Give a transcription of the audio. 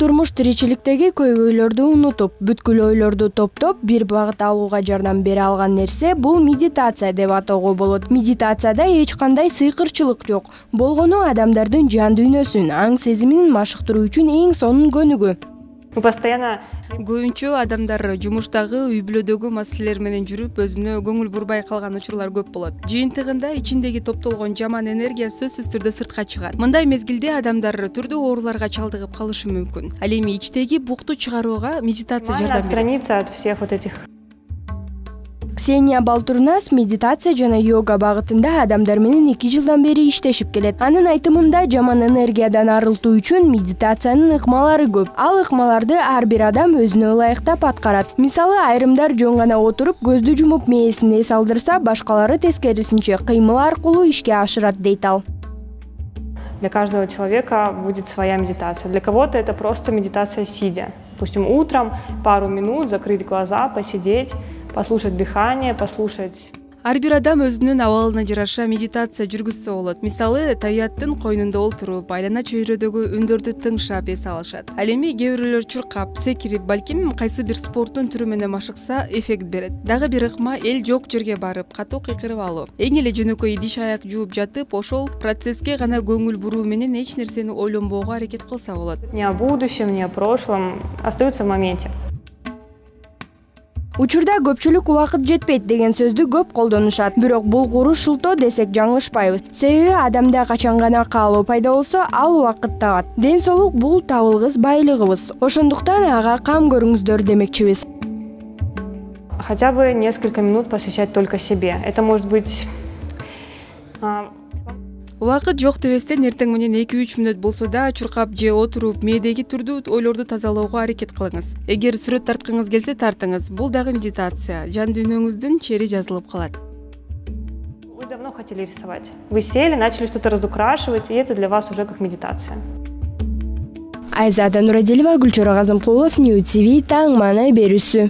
турмуш тиричиликтеги көйгөйлөрдү унутуп, бүткүл ойлорду топтоп, бир багыт алууга жардам бере алган нерсе бул медитация деп атоого болот. Медитацияда эч кандай сыйкырчылык жок. Болгону адамдардын жан дүйнөсүн, аң сезимин машыктыруу үчүн эң сонун көнүгүү. Көбүнчө адамдар жумуштагы, үй-бүлөдөгү маселелер менен жүрүп, өзүнө көңүл бурбай калган учурлар көп болот. Жыйынтыгында ичиндеги топтолгон жаман энергия сөзсүз түрдө сыртка чыгат. Мындай мезгилде адамдар түрдүү ооруларга чалдыгып калышы мүмкүн. Ал эми ичтеги букту чыгарууга медитация жардам берет. Отстраниться от всех вот этих. Ксения Балтурнас медитация жана йога багытында адамдар менен 2 жылдан бери иштешип келет. Анын айтымында жаман энергиядан арылтуу үчүн медитациянын ыкмалары көп. Ал ыкмаларды ар бир адам өзүнө ылайыктап аткарат. Мисалы, айрымдар жөн гана отуруп, көздү жумуп мээсин эс алдырса, башкалары тескерисинче кыймыл аркылуу ишке ашырат, дейт ал. Для каждого человека будет своя медитация. Для кого-то это просто медитация сидя. Допустим, утром пару минут закрыть глаза, посидеть, послушать дыхание, послушать. Ар бир адам өзүнүн абалына жараша медитация жүргүзсө болот. Мисалы, табияттын койнунда олтуруп, айлана чөйрөдөгү үндөрдү тыңшап эс алышат. Ал эми кээ бирөөлөр чуркап, секирип, балким кайсы бир спорттун түрү менен машыкса, эффект берет. Дагы бир ыкма эл жок жерге барып, катуу кыйкырып алуу. Эң эле жөнөкөй идиш аяк жууп жатып, ошол процесске гана көңүл буруу менен эч нерсени ойлонбоого аракет кылса болот. Не о будущем, не о прошлом, остаются в моменте. Учурда көпчүлүк убакыт жетпейт деген сөздү көп колдонушат. Бирок бул куру шылтоо десек жаңылышпайбыз. Себеби адамда качан гана каалоо пайда болсо, ал убакыт табат. Ден соолук бул табылгыс байлыгыбыз. Ошондуктан ага кам көрүңүздөр демекчибиз. Хотя бы несколько минут посвящать только себе. Это может быть... Убакыт жок дебестен эртең менен 2-3 мүнөт болсо да чуркап же отуруп, мээдеги түрдүү ойлорду тазалоого аракет кылыңыз. Эгер сүрөт тарткыңыз келсе, тартыңыз. Бул дагы медитация. Жан дүйнөңүздүн чери жазылып калат. Вы давно хотели рисовать. Вы сели, начали что-то разукрашивать, и это для вас уже как медитация. Айзада Нурадилова, Гүлчора Казымкулов, Нью ТВ, таң маанай берүүсү.